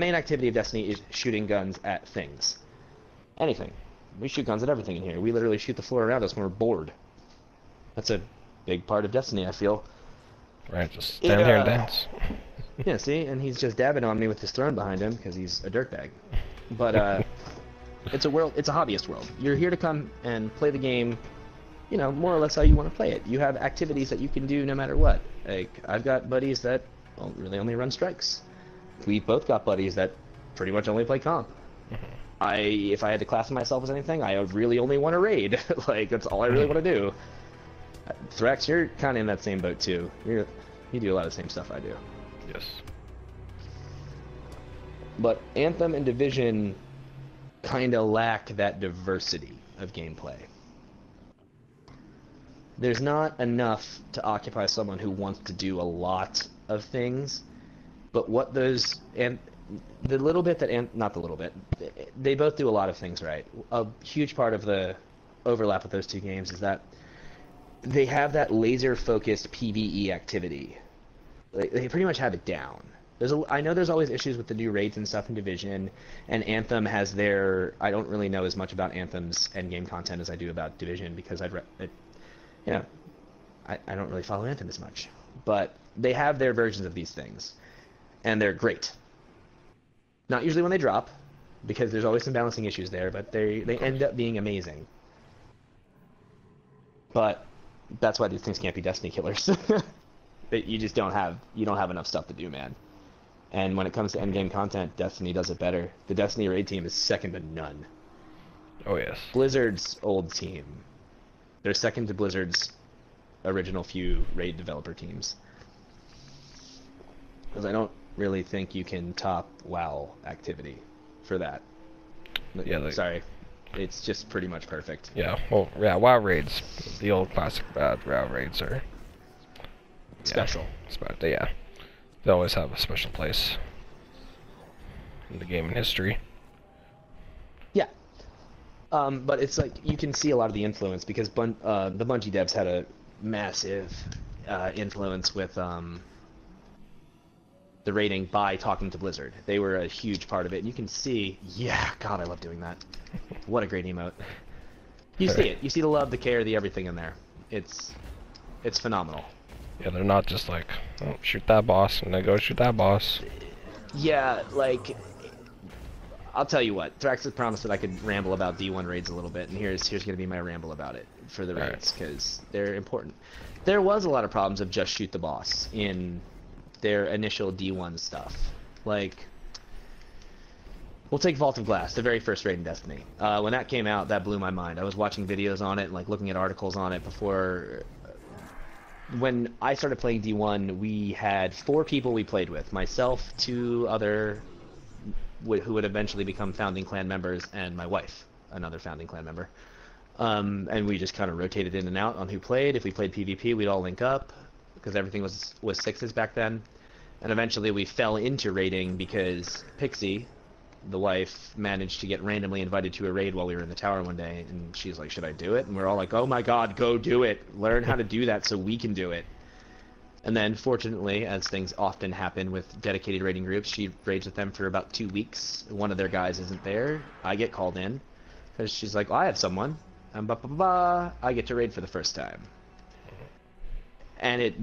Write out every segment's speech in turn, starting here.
main activity of Destiny is shooting guns at things. Anything. We shoot guns at everything in here. We literally shoot the floor around us when we're bored. That's a big part of Destiny, I feel. Right, just stand here and dance. Yeah, see? And he's just dabbing on me with his throne behind him because he's a dirtbag. But, it's a hobbyist world. You're here to come and play the game, you know, more or less how you want to play it. You have activities that you can do no matter what. Like, I've got buddies that really only run strikes. We both got buddies that pretty much only play comp. If I had to class myself as anything, I really only want to raid. Like, that's all I really want to do. Thrax, you're kind of in that same boat too. You do a lot of the same stuff I do. Yes. But Anthem and Division kind of lack that diversity of gameplay. There's not enough to occupy someone who wants to do a lot of things, but what those and the little bit that not the little bit, they both do a lot of things right. A huge part of the overlap with those two games is that they have that laser-focused PvE activity. They pretty much have it down. I know there's always issues with the new raids and stuff in Division, and Anthem has their... I don't really know as much about Anthem's endgame content as I do about Division, because I don't really follow Anthem as much. But they have their versions of these things, and they're great. Not usually when they drop, because there's always some balancing issues there, but they end up being amazing. But that's why these things can't be Destiny killers. You just don't have enough stuff to do, man. And when it comes to endgame content, Destiny does it better. The Destiny raid team is second to none. Oh yes. Blizzard's old team, they're second to Blizzard's original few raid developer teams. Because I don't really think you can top WoW activity for that. Yeah. Sorry. It's just pretty much perfect. Yeah, well, yeah, WoW raids, the old classic WoW raids are special. Yeah, they always have a special place in the gaming history. Yeah, but it's like you can see a lot of the influence because the Bungie devs had a massive influence with the rating by talking to Blizzard. They were a huge part of it, and you can see. Yeah, God, I love doing that. What a great emote. You see it. You see the love, the care, the everything in there. It's phenomenal. Yeah, they're not just like, oh, shoot that boss, and then go shoot that boss. Yeah, like, I'll tell you what. Thrax has promised that I could ramble about D1 raids a little bit, and here's going to be my ramble about it for the raids, because they're important. There was a lot of problems of just shoot the boss in their initial D1 stuff. Like, we'll take Vault of Glass, the very first raid in Destiny. When that came out, that blew my mind. I was watching videos on it and like looking at articles on it before. When I started playing D1, we had 4 people we played with. Myself, 2 other who would eventually become Founding Clan members, and my wife, another Founding Clan member. And we just kind of rotated in and out on who played. If we played PvP, we'd all link up, because everything was 6s back then. And eventually we fell into raiding because Pixie, the wife, managed to get randomly invited to a raid while we were in the tower one day, and she's like, should I do it? And we're all like, oh my god, go do it. Learn how to do that so we can do it. And then, fortunately, as things often happen with dedicated raiding groups, she raids with them for about 2 weeks. One of their guys isn't there. I get called in, because she's like, well, I have someone. And I get to raid for the first time. And it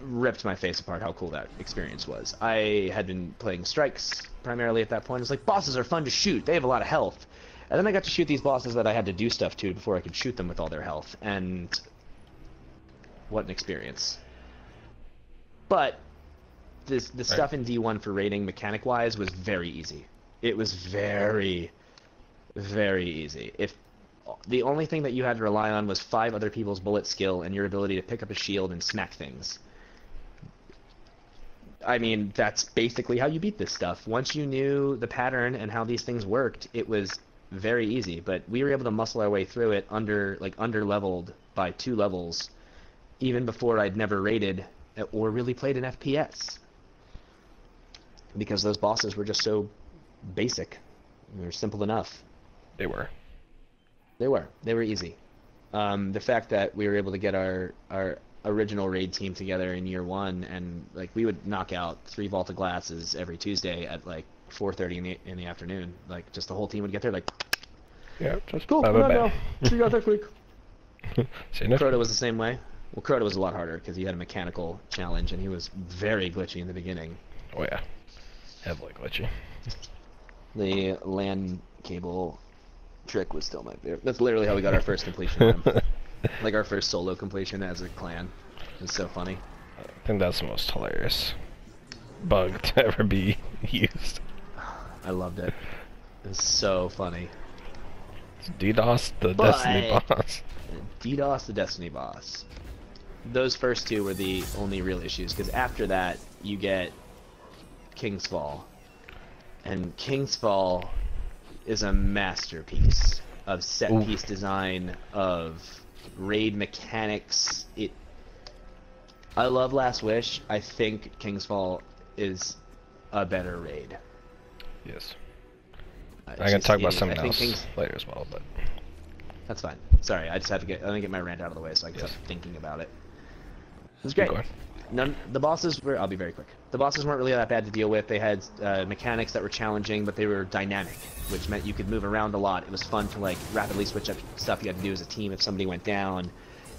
ripped my face apart how cool that experience was. I had been playing strikes primarily at that point. It's like, bosses are fun to shoot. They have a lot of health. And then I got to shoot these bosses that I had to do stuff to before I could shoot them with all their health. And what an experience. But the stuff in D1 for raiding mechanic-wise was very easy. It was very, very easy. If the only thing that you had to rely on was 5 other people's bullet skill and your ability to pick up a shield and smack things. I mean, that's basically how you beat this stuff. Once you knew the pattern and how these things worked, it was very easy. But we were able to muscle our way through it under-leveled by 2 levels, even before I'd never raided or really played an FPS. Because those bosses were just so basic. They were simple enough. They were. They were easy. The fact that we were able to get our original raid team together in year 1, and like we would knock out 3 Vault of Glasses every Tuesday at like 4:30 in the afternoon. Like, just the whole team would get there, like, Yeah, just cool, we're done now. See you guys next week. See you next Crota week. was the same way. Well, Crota was a lot harder because he had a mechanical challenge and he was very glitchy in the beginning. Oh yeah, heavily glitchy. The LAN cable trick was still my favorite. That's literally how we got our first completion. Like our first solo completion as a clan. It was so funny. I think that's the most hilarious bug to ever be used. I loved it. It was so funny. DDoS the Destiny boss. DDoS the Destiny boss. Those first two were the only real issues, because after that you get King's Fall. And King's Fall is a masterpiece of set-piece design, of raid mechanics. I love Last Wish. I think King's Fall is a better raid. Yes. I'm gonna talk about something else King's... later as well, but that's fine. Sorry, I just had to get. Let me get my rant out of the way so I can start thinking about it. It was great. The bosses were. I'll be very quick. The bosses weren't really that bad to deal with. They had mechanics that were challenging, but they were dynamic, which meant you could move around a lot. It was fun to like rapidly switch up stuff you had to do as a team if somebody went down.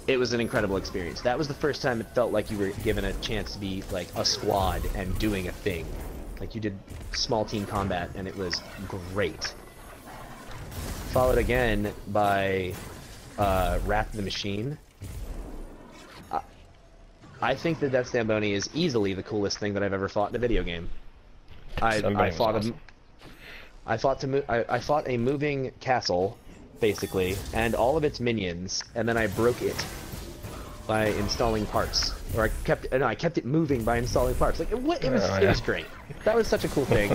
It was an incredible experience. That was the first time it felt like you were given a chance to be like a squad and doing a thing. Like you did small team combat, and it was great. Followed again by Wrath of the Machine. I think that Death Zamboni is easily the coolest thing that I've ever fought in a video game. I fought a moving castle, basically, and all of its minions, and then I broke it by installing parts. Or I kept it moving by installing parts. Like it was great. That was such a cool thing.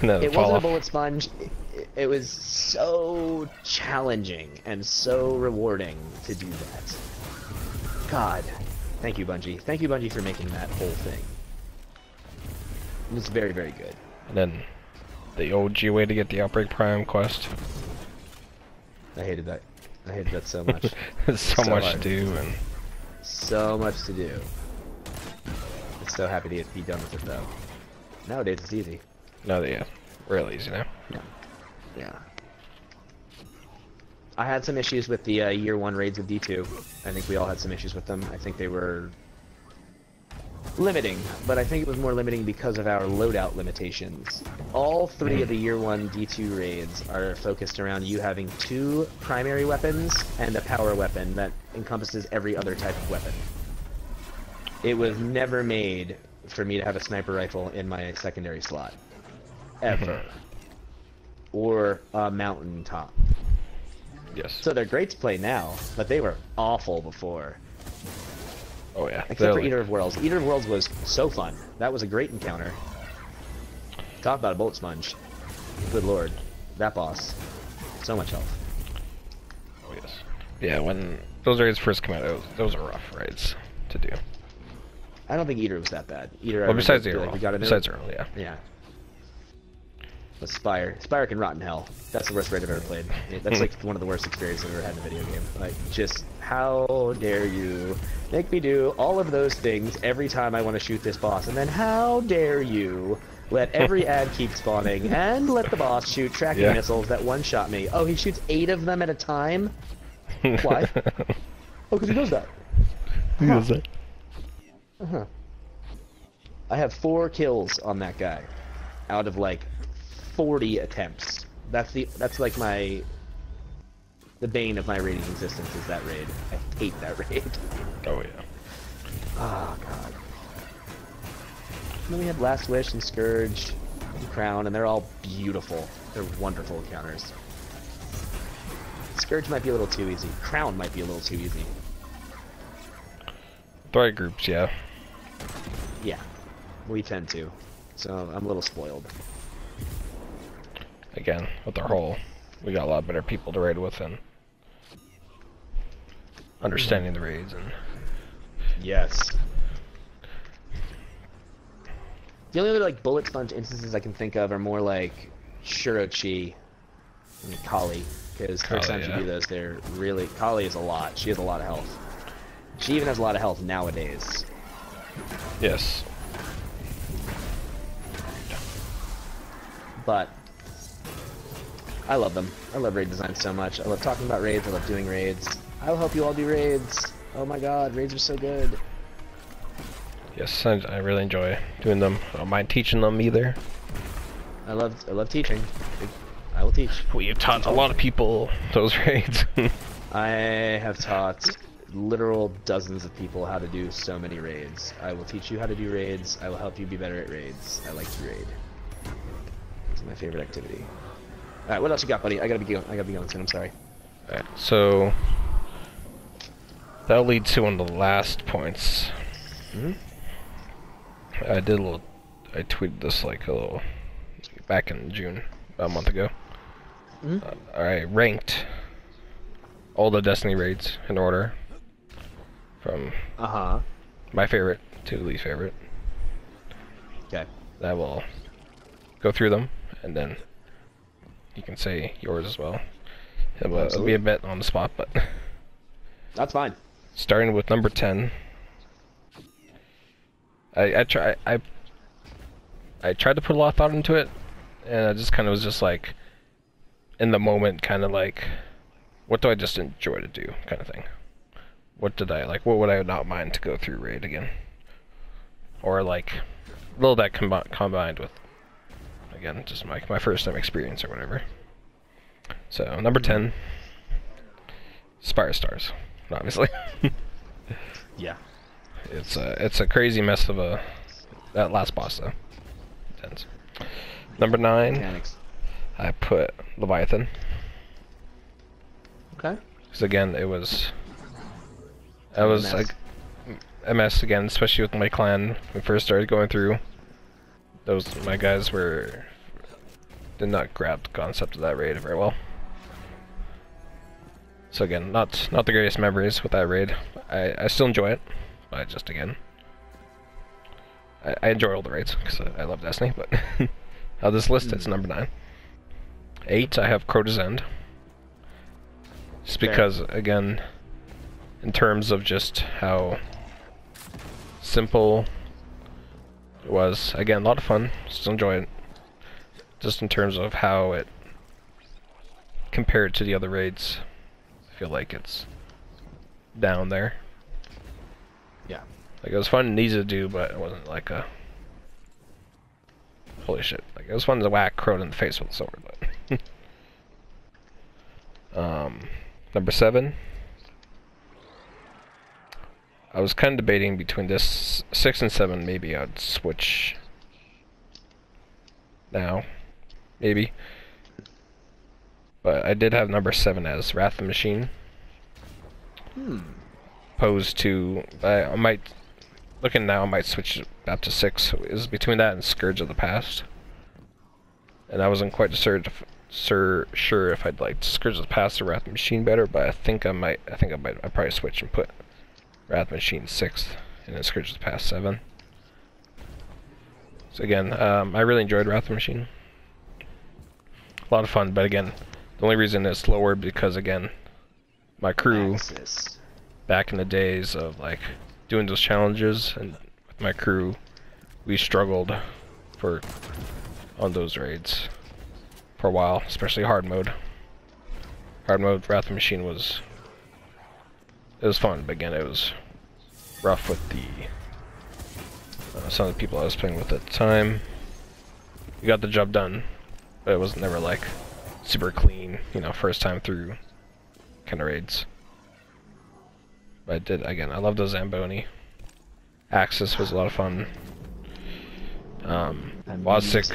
It wasn't a bullet sponge. It was so challenging and so rewarding to do that. God, thank you, Bungie. Thank you, Bungie, for making that whole thing. It was very, very good. And then the OG way to get the Outbreak Prime quest. I hated that. I hated that so much. so much to do and so much to do. I'm so happy to be done with it though. Nowadays it's easy. No, yeah, real easy now. Yeah. I had some issues with the year 1 raids of D2. I think we all had some issues with them. I think they were limiting, but I think it was more limiting because of our loadout limitations. All 3 of the year 1 D2 raids are focused around you having 2 primary weapons and a power weapon that encompasses every other type of weapon. It was never made for me to have a sniper rifle in my secondary slot. Ever. Or a mountaintop. Yes. So they're great to play now, but they were awful before. Oh yeah. Except for Eater of Worlds. Eater of Worlds was so fun. That was a great encounter. Talk about a bullet sponge. Good lord. That boss. So much health. Oh yes. Yeah, when those raids first came out, those were rough raids to do. I don't think Eater was that bad. Eater. Well, besides the Earl. Besides Earl, yeah. Yeah. But Spire can rot in hell. That's the worst raid I've ever played. That's like one of the worst experiences I've ever had in a video game. Like, just how dare you make me do all of those things every time I want to shoot this boss, and then how dare you let every ad keep spawning and let the boss shoot tracking missiles that one-shot me. Oh, he shoots 8 of them at a time? Why? Oh, because he does that. He does that. Uh-huh. I have 4 kills on that guy out of like 40 attempts. That's like the bane of my raiding existence is that raid. I hate that raid. Oh yeah. Oh god. And then we had Last Wish and Scourge and Crown, and they're all beautiful. They're wonderful encounters. Scourge might be a little too easy. Crown might be a little too easy. The right groups, yeah. Yeah, we tend to. So I'm a little spoiled. Again, with our whole, we got a lot better people to raid with and understanding the raids and. Yes. The only other like bullet sponge instances I can think of are more like Shirochi and Kali, because first time you do those, they're really Kali is a lot. She has a lot of health. She even has a lot of health nowadays. Yes. but I love them. I love raid design so much. I love talking about raids. I love doing raids. I will help you all do raids. Oh my god, raids are so good. Yes, I really enjoy doing them. I don't mind teaching them either. I love teaching. I will teach. We've taught a lot of people those raids. I have taught literal dozens of people how to do so many raids. I will teach you how to do raids. I will help you be better at raids. I like to raid. It's my favorite activity. Alright, what else you got, buddy? I gotta be going soon, I'm sorry. Alright, so that'll lead to one of the last points. I tweeted this like back in June, about a month ago. I ranked all the Destiny raids in order from my favorite to least favorite. Okay. I will go through them, and then you can say yours as well. It'll be a bit on the spot, but that's fine. Starting with number 10. I tried to put a lot of thought into it, and I just kind of was just like, in the moment, kind of like, what do I just enjoy to do, kind of thing. What would I not mind to go through raid again? Or like, a little that combined with, again, just my first time experience or whatever. So, number 10, Spire Stars, obviously. Yeah. It's a crazy mess of that last boss though. Intense. Number 9, mechanics. I put Leviathan. Okay. Because again, I was like a mess again, especially with my clan when we first started going through. My guys did not grab the concept of that raid very well. So again, not the greatest memories with that raid. I still enjoy it, but just again, I enjoy all the raids because I love Destiny. But on this list, it's number 9. 8, I have Crota's End. Just because, again, in terms of just how simple it was, again, a lot of fun. Still enjoy it. Just in terms of how it compared to the other raids, I feel like it's down there. Yeah. Like, it was fun and easy to do, but it wasn't like a holy shit. Like, it was fun to whack Crota in the face with a sword, but number 7, I was kind of debating between this 6 and 7. Maybe I'd switch now, maybe. But I did have number 7 as Wrath of the Machine. Opposed to, I might, looking now, I might switch it up to 6. It was between that and Scourge of the Past. And I wasn't quite sure if I'd like Scourge of the Past or Wrath of the Machine better, but I'd probably switch and put Wrath of the Machine 6th and then Scourge of the Past 7. So again, I really enjoyed Wrath of the Machine. A lot of fun, but again, the only reason it's lower because again, my crew back in the days of like doing those challenges, and with my crew, we struggled on those raids for a while, especially hard mode. Hard mode, Wrath of the Machine was fun, but again, it was rough with some of the people I was playing with at the time. We got the job done, but it was never like super clean, first time through kind of raids. But I love the Zamboni. Axis was a lot of fun. Vossic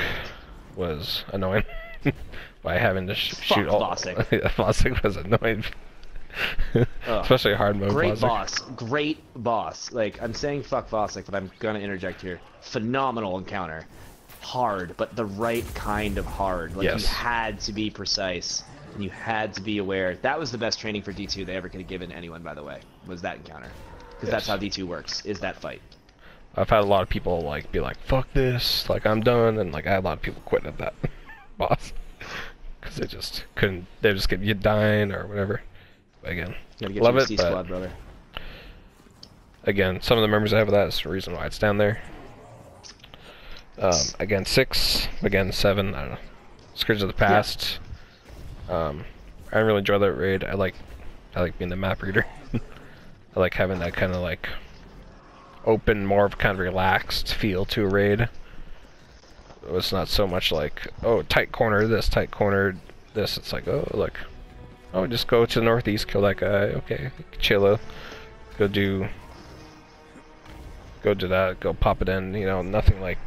was annoying by having to shoot all. Vossic was annoying. Especially hard mode. Great boss. Like, I'm saying fuck Vossic, but I'm gonna interject here. Phenomenal encounter. Hard, but the right kind of hard. Like, you had to be precise, and you had to be aware. That was the best training for D2 they ever could have given anyone, by the way, was that encounter. Because that's how D2 works, is that fight. I've had a lot of people be like, fuck this, like, I'm done, and like I had a lot of people quit at that boss. Because they just couldn't, they just get you dying or whatever. But again, love it, but brother. Again, some of the memories I have of that is the reason why it's down there. Again, 6, again, 7, I don't know. Scourge of the Past. I really enjoy that raid. I like being the map reader. I like having that kind of like open, more of kind of relaxed feel to a raid. It's not so much like, oh, tight corner this, tight corner this. It's like, oh, look, oh, just go to the northeast, kill that guy. Okay, chill. Go do that. Go pop it in. You know, nothing like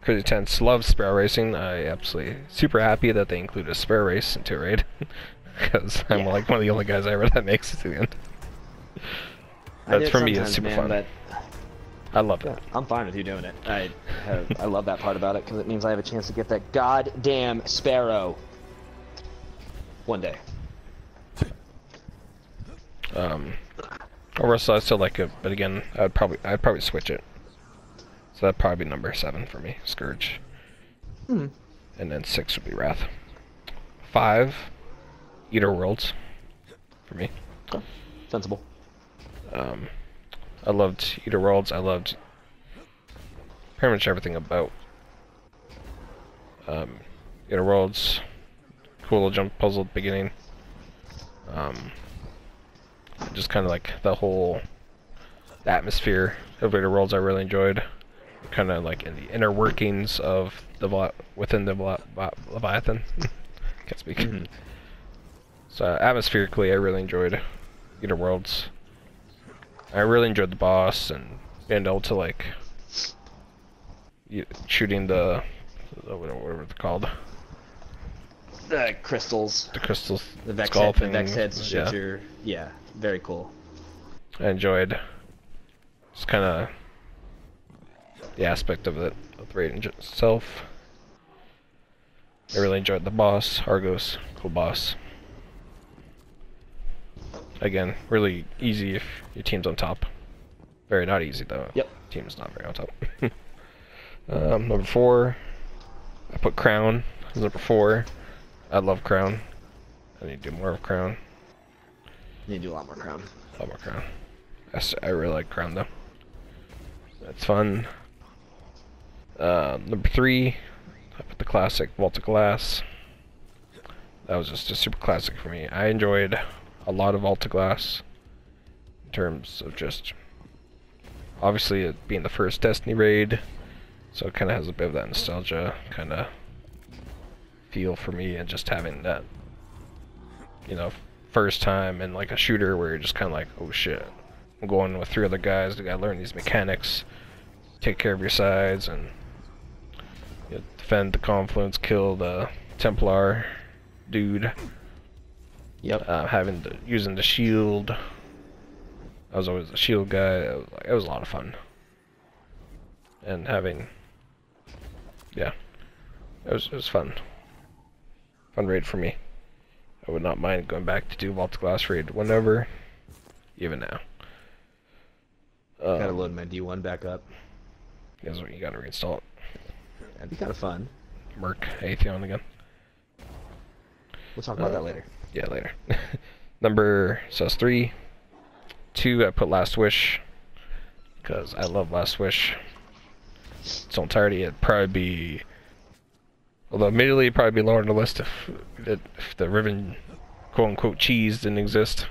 crazy tense. Love Sparrow Racing. I absolutely super happy that they included a Sparrow Race into a raid, because I'm like one of the only guys ever that makes it to the end. But for me, it's super fun. But I love that. I'm fine with you doing it. I love that part about it, because it means I have a chance to get that goddamn Sparrow one day. Overall, I still like it, but again, I'd probably switch it. So that'd probably be number 7 for me, Scourge. And then 6 would be Wrath. 5, Eater Worlds, for me. Oh, sensible. I loved Eater Worlds. I loved pretty much everything about Eater Worlds. Cool little jump puzzle at the beginning. Just kind of like the whole atmosphere of Eater Worlds I really enjoyed. Kind of like in the inner workings of the within the Leviathan. Can't speak. So atmospherically, I really enjoyed Eater Worlds. I really enjoyed the boss and being able to like shooting the whatever it's called. The crystals. The crystals. The Vex heads shoot your... Yeah, very cool. I enjoyed just kind of the aspect of it, of the raid itself. I really enjoyed the boss, Argos, cool boss. Again, really easy if your team's on top. Very not easy though. Yep. Team is not very on top. Number 4, I put Crown as number 4. I love Crown. I need to do more of Crown. You need to do a lot more Crown. A lot more Crown. I really like Crown though. That's fun. Number 3, I put the classic Vault of Glass. That was just a super classic for me. I enjoyed a lot of Vault of Glass in terms of just obviously it being the first Destiny raid, so it kind of has a bit of that nostalgia kind of feel for me, and just having that, you know, first time in like a shooter where you're just kind of like, oh shit, I'm going with 3 other guys, you gotta learn these mechanics, take care of your sides, and you know, defend the Confluence, kill the Templar dude. Yep. Using the shield. I was always a shield guy. It was a lot of fun. And having, yeah, it was fun. Fun raid for me. I would not mind going back to do Vault of Glass raid whenever, even now. Gotta load my D1 back up. That's what you gotta reinstall it. That'd be kind of fun. Merc Atheon again. We'll talk about that later. Yeah, later. So that's 3. 2, I put Last Wish, because I love Last Wish. Its entirety, it'd probably be, although admittedly it'd probably be lower on the list if the Riven quote-unquote cheese didn't exist.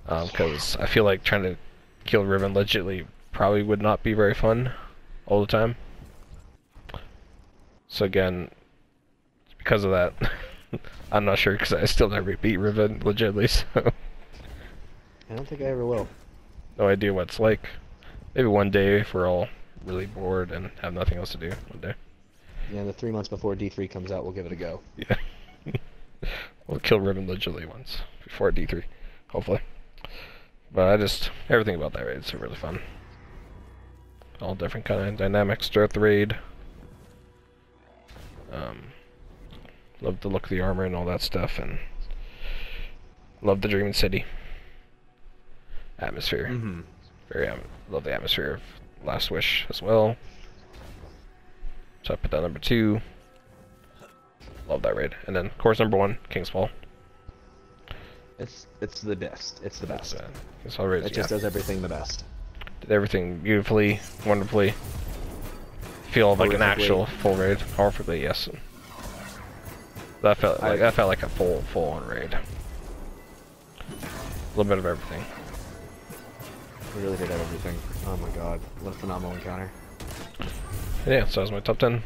Because I feel like trying to kill Riven legitly probably would not be very fun all the time. So again, because of that, I'm not sure, because I still never beat Riven legitly, so I don't think I ever will. No idea what it's like. Maybe one day if we're all really bored and have nothing else to do one day. Yeah, the 3 months before D3 comes out, we'll give it a go. Yeah. We'll kill Riven legitimately once before D3, hopefully. But everything about that raid is really fun. All different kind of dynamics throughout the raid. Love the look of the armor and all that stuff, and love the Dreaming City atmosphere. Love the atmosphere of Last Wish as well. So I put that number 2. Love that raid. And then, of course, number 1, King's Fall. It's the best. It's the best. King's Fall raid. It just does everything the best. Did everything beautifully, wonderfully. feel of like an actual full raid. Horrifically, yes. That felt like a full on raid. A little bit of everything. We really did have everything. Oh my god, what a phenomenal encounter. Yeah, so that was my top 10.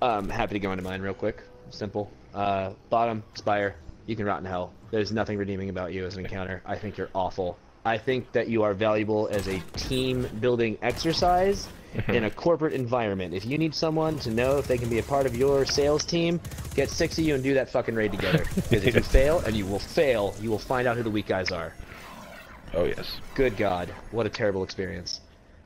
Happy to go into mine real quick. Simple. Bottom, Spire. You can rot in hell. There's nothing redeeming about you as an encounter. I think you're awful. I think that you are valuable as a team building exercise in a corporate environment. If you need someone to know if they can be a part of your sales team, get 6 of you and do that fucking raid together. Because if you fail, and you will fail, you will find out who the weak guys are. Oh yes. Good God, what a terrible experience.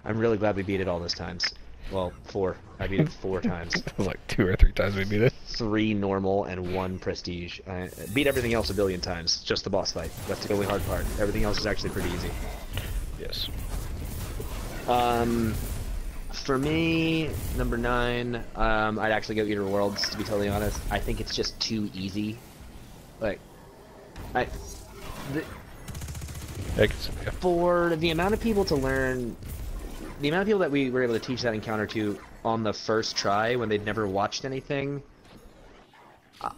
I'm really glad we beat it all those times. Well, 4. I beat it 4 times. It was like 2 or 3 times we beat it. 3 normal and 1 prestige. I beat everything else a billion times. Just the boss fight. That's the only hard part. Everything else is actually pretty easy. Yes. For me, number 9, I'd actually go Eater Worlds, to be totally honest. I think it's just too easy. Like, for the amount of people to learn, the amount of people that we were able to teach that encounter to on the first try when they'd never watched anything,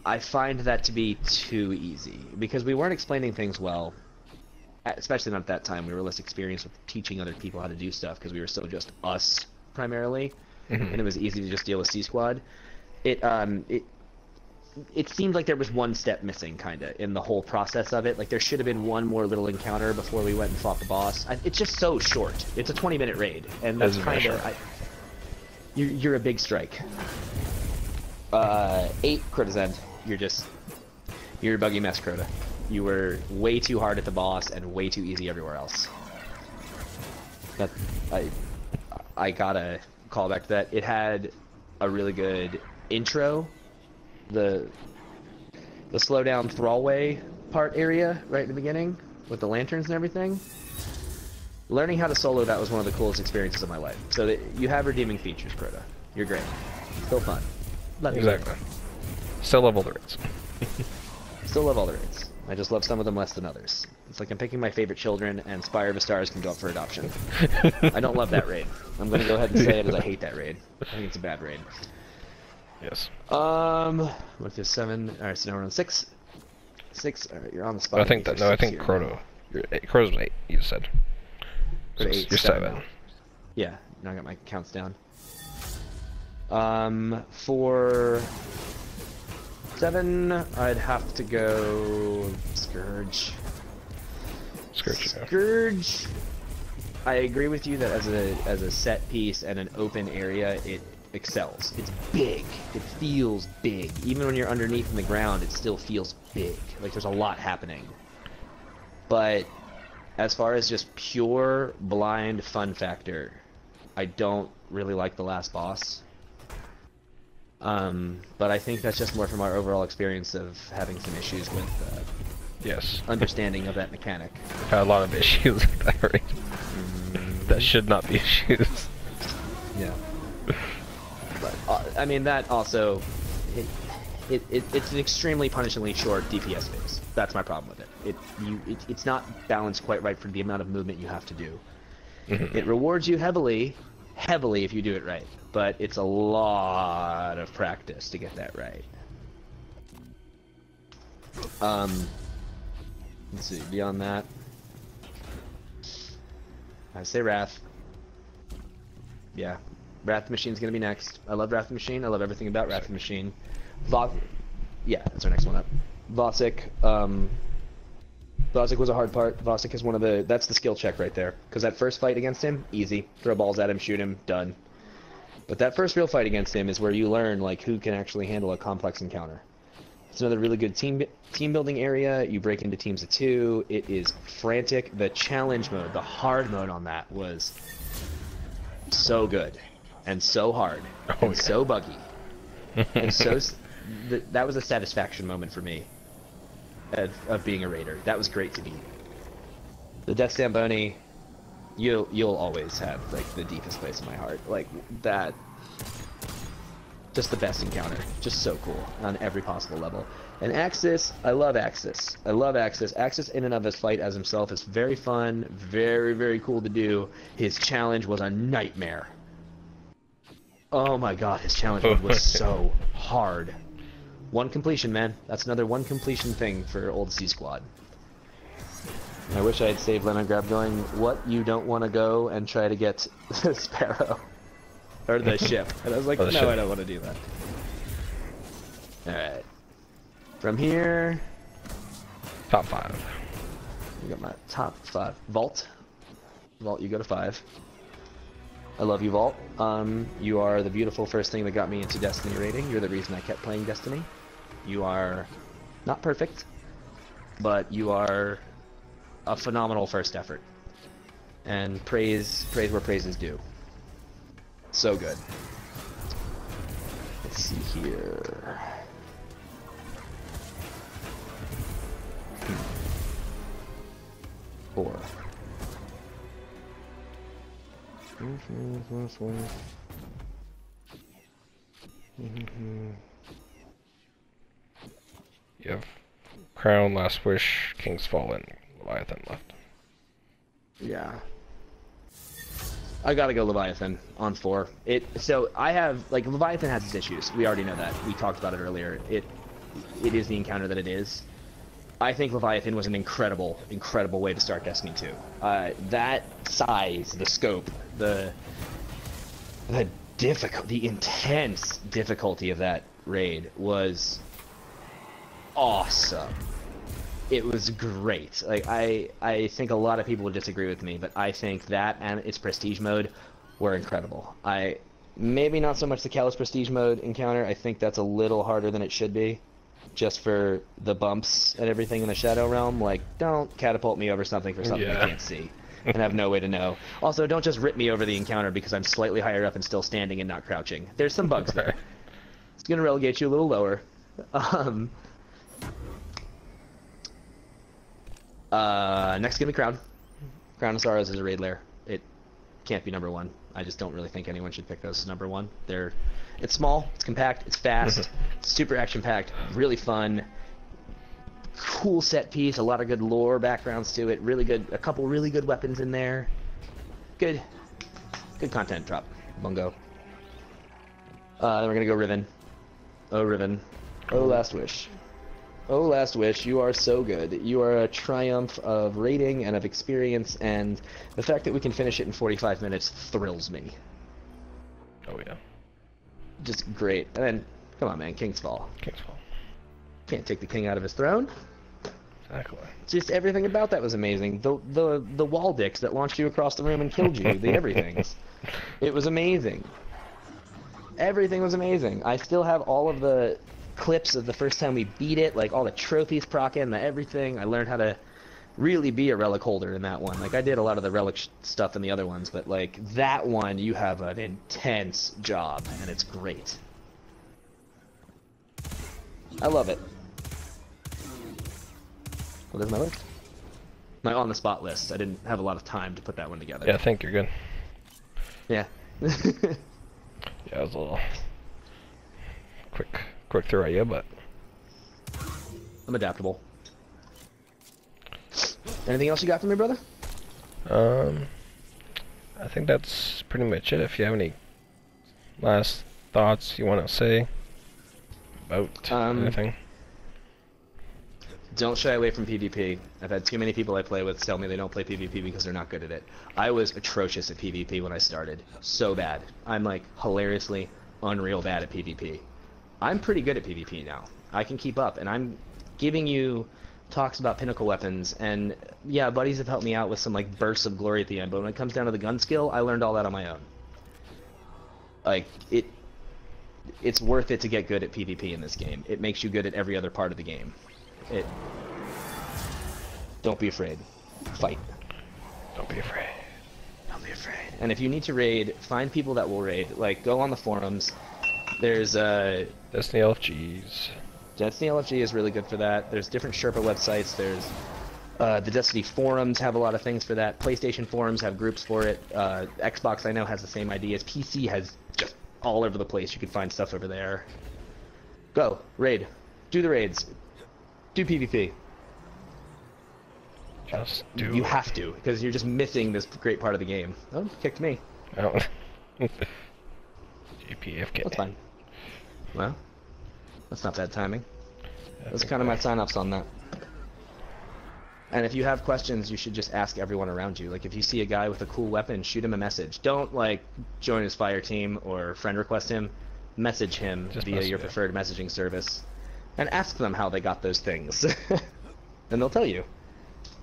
I find that to be too easy because we weren't explaining things well, especially not at that time. We were less experienced with teaching other people how to do stuff because we were still just us primarily, and it was easy to just deal with C Squad. It seemed like there was one step missing, kinda, in the whole process of it. Like there should have been one more little encounter before we went and fought the boss. It's just so short. It's a 20-minute raid, and that's kind of you're a big strike. 8 Crota's End. You're a buggy mess, Crota. You were way too hard at the boss and way too easy everywhere else. That I gotta call back to that. It had a really good intro. The slow down thrallway part area right in the beginning with the lanterns and everything. Learning how to solo that was one of the coolest experiences of my life. So that you have redeeming features, Crota. You're great. Still fun. Exactly. Still love all the raids. Still love all the raids. I just love some of them less than others. It's like I'm picking my favorite children, and Spire of the Stars can go up for adoption. I don't love that raid. I'm going to go ahead and say it as I hate that raid. I think it's a bad raid. Yes. What's this? 7. All right, so now we're on 6. 6. All right, you're on the spot. I think that. No, I think Croto. Croto's 8. You said. So 8. You're 7. Yeah. Now I got my counts down. For 7, I'd have to go Scourge. Scourge. I agree with you that as a set piece and an open area, it excels. It's big. It feels big. Even when you're underneath in the ground, it still feels big. Like there's a lot happening. But as far as just pure blind fun factor, I don't really like the last boss. But I think that's just more from our overall experience of having some issues with yes, understanding of that mechanic. I've had a lot of issues with that raid. That should not be issues. Yeah. But I mean that also, it's an extremely punishingly short DPS phase. That's my problem with it. It's not balanced quite right for the amount of movement you have to do. It rewards you heavily if you do it right, but it's a lot of practice to get that right. Let's see, beyond that, I say Wrath. Yeah, Wrath the Machine's gonna be next. I love Wrath the Machine. I love everything about Wrath the Machine. Yeah, that's our next one up. Vosik. Vosik was a hard part. Vosik is one of the... That's the skill check right there. Because that first fight against him, easy. Throw balls at him, shoot him, done. But that first real fight against him is where you learn like who can actually handle a complex encounter. It's another really good team building area. You break into teams of 2. It is frantic. The challenge mode, the hard mode on that was so good. And so hard. And so buggy. And so... that was a satisfaction moment for me of being a raider. That was great to beat. The Death Zamboni, you'll always have like the deepest place in my heart. Like that, just the best encounter. Just so cool on every possible level. And Axis, I love Axis. I love Axis. Axis in and of his fight as himself is very fun, very, very cool to do. His challenge was a nightmare. Oh my god, his challenge mode was so hard. One completion, man. That's another one completion thing for old C Squad. I wish I had saved Leningrad going, what, you don't want to go and try to get the Sparrow? Or the ship. And I was like, no, I don't want to do that. Alright. From here... Top 5. You got my top 5. Vault. Vault, you go to 5. I love you, Vault. You are the beautiful first thing that got me into Destiny raiding. You're the reason I kept playing Destiny. You are not perfect, but you are a phenomenal first effort. And praise where praise is due. So good. Let's see here. Four. You have Crown, Last Wish, King's Fall, and Leviathan left. Yeah. I gotta go Leviathan on 4. So I have, like, Leviathan has its issues. We already know that. We talked about it earlier. It is the encounter that it is. I think Leviathan was an incredible way to start Destiny 2. That size, the scope, the intense difficulty of that raid was awesome. It was great. Like, I think a lot of people would disagree with me, but I think that and its prestige mode were incredible. Maybe not so much the Callous prestige mode encounter. I think that's a little harder than it should be. Just for the bumps and everything in the Shadow Realm, like, don't catapult me over something for something I can't see and have no way to know. Also, don't just rip me over the encounter because I'm slightly higher up and still standing and not crouching. There's some bugs there. It's gonna relegate you a little lower. Next gonna be Crown. Crown of Sorrows is a raid lair. It can't be number 1. I just don't really think anyone should pick those as number 1. It's small, it's compact, it's fast, super action-packed, really fun, cool set piece, a lot of good lore backgrounds to it, really good, a couple really good weapons in there. Good content drop. Bungo. Then we're gonna go Riven. Oh, Riven. Oh, Last Wish. Oh, Last Wish, you are so good. You are a triumph of rating and of experience, and the fact that we can finish it in 45 minutes thrills me. Oh, yeah. Just great. And then, come on, man, King's Fall. King's Fall. Can't take the king out of his throne. Exactly. Just everything about that was amazing. The wall dicks that launched you across the room and killed you. The everythings. It was amazing. Everything was amazing. I still have all of the clips of the first time we beat it, like all the trophies procking, the everything. I learned how to really be a relic holder in that one. Like, I did a lot of the relic stuff in the other ones, but like that one, you have an intense job, and it's great. I love it. Well, there's my list. My on-the-spot list. I didn't have a lot of time to put that one together. Yeah, I think you're good. Yeah. Yeah, it was a little quick throw at you, but I'm adaptable. Anything else you got for me, brother? I think that's pretty much it. If you have any last thoughts you want to say about anything. Don't shy away from PvP. I've had too many people I play with tell me they don't play PvP because they're not good at it. I was atrocious at PvP when I started. So bad. I'm like hilariously unreal bad at PvP. I'm pretty good at PvP now. I can keep up, and I'm giving you talks about pinnacle weapons, and yeah, buddies have helped me out with some like bursts of glory at the end, but when it comes down to the gun skill, I learned all that on my own. Like, it's worth it to get good at PvP in this game. It makes you good at every other part of the game. Don't be afraid. Fight. Don't be afraid. Don't be afraid. And if you need to raid, find people that will raid. Like, go on the forums. There's Destiny LFGs. Destiny LFG is really good for that. There's different Sherpa websites. There's the Destiny forums have a lot of things for that. PlayStation forums have groups for it. Xbox, I know, has the same ideas. PC has just all over the place. You can find stuff over there. Go. Raid. Do the raids. Do PvP. Just do You it. have to, because you're just missing this great part of the game. Oh, kicked me. Oh. APFK. That's fine. Well, that's not bad timing. Yeah, That's kind of my sign-offs on that. And if you have questions, you should just ask everyone around you. Like, if you see a guy with a cool weapon, shoot him a message. Don't, like, join his fire team or friend request him. Message him via your preferred messaging service. And ask them how they got those things. And they'll tell you.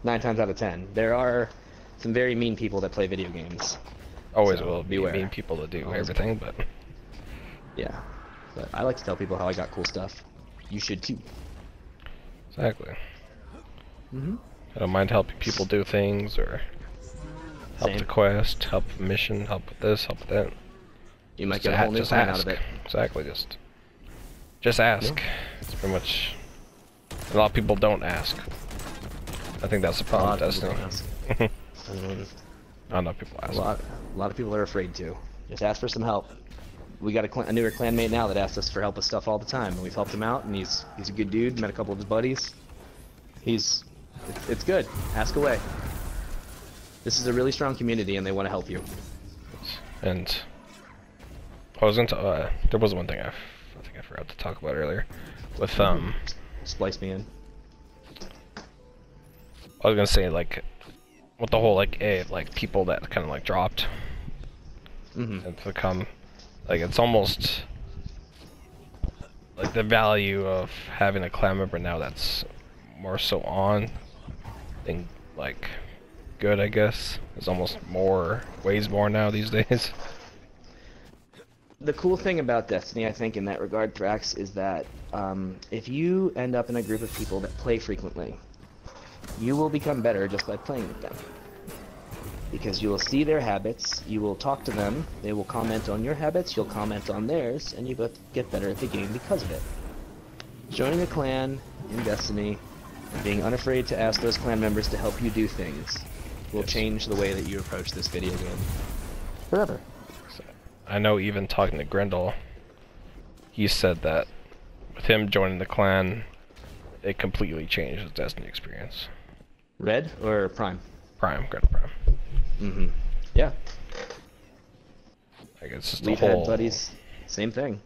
9 times out of 10. There are some very mean people that play video games. Always So, will be beware. mean people to do everything, but... Yeah. But I like to tell people how I got cool stuff. You should too. Exactly. Mm-hmm. I don't mind helping people do things, or help Same. the quest, help the mission, help with this, help with that. You might get a whole new plan out of it. Exactly, just ask. Yeah. It's pretty much... A lot of people don't ask. I think that's the problem with Destiny. Not enough people ask. A lot of people are afraid to. Just ask for some help. We got a newer clanmate now that asks us for help with stuff all the time, and we've helped him out, and he's a good dude. Met a couple of his buddies. It's good. Ask away. This is a really strong community, and they want to help you. And I was into there was one thing I think I forgot to talk about earlier with Splice me in. I was gonna say, like, with the whole like people that kind of like dropped and become like, it's almost like the value of having a clan member now that's more so on than like good, I guess, is almost weighs more now these days. The cool thing about Destiny, I think, in that regard, Thrax, is that if you end up in a group of people that play frequently, you will become better just by playing with them. Because you will see their habits, you will talk to them, they will comment on your habits, you'll comment on theirs, and you both get better at the game because of it. Joining a clan in Destiny, and being unafraid to ask those clan members to help you do things, will change the way that you approach this video game. Forever. I know, even talking to Grendel, he said that with him joining the clan, it completely changed his Destiny experience. Red or Prime? Prime, Grendel Prime. Mm-hmm. Yeah. Like, it's just We've had buddies, same thing.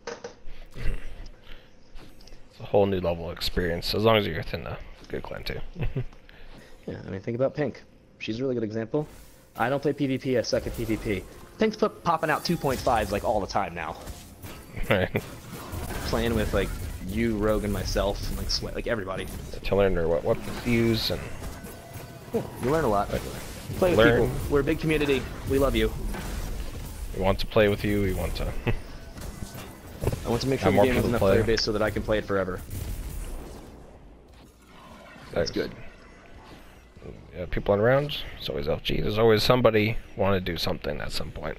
It's a whole new level of experience, as long as you're within a good clan too. Yeah, I mean, think about Pink. She's a really good example. I don't play PvP, I suck at PvP. Pink's popping out 2.5s like all the time now. Right. Playing with like you, Rogue, and myself, and like Sweat, like everybody. To learn what weapons to use, and Yeah, you learn a lot. Play with people. We're a big community. We love you. we want to play with you. We want to. I want to make sure the game has enough player base so that I can play it forever. That's good. Yeah, people around. There's always LG. There's always somebody want to do something at some point,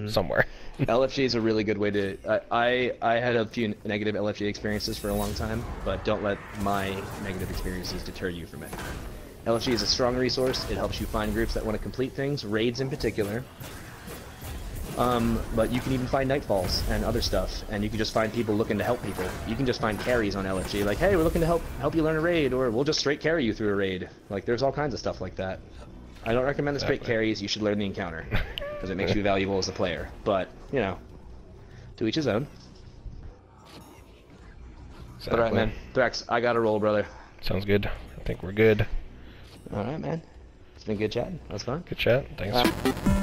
somewhere. LFG is a really good way to. I had a few negative LFG experiences for a long time, but don't let my negative experiences deter you from it. LFG is a strong resource. It helps you find groups that want to complete things, raids in particular. But you can even find nightfalls and other stuff, and you can just find people looking to help people. You can just find carries on LFG, like, hey, we're looking to help you learn a raid, or we'll just straight carry you through a raid. Like, there's all kinds of stuff like that. I don't recommend the straight carries. You should learn the encounter, because it makes you valuable as a player. But, you know, to each his own. Exactly. Alright, man. Thrax, I gotta roll, brother. Sounds good. I think we're good. Alright, man. It's been good chatting. That was fun. Good chat. Thanks.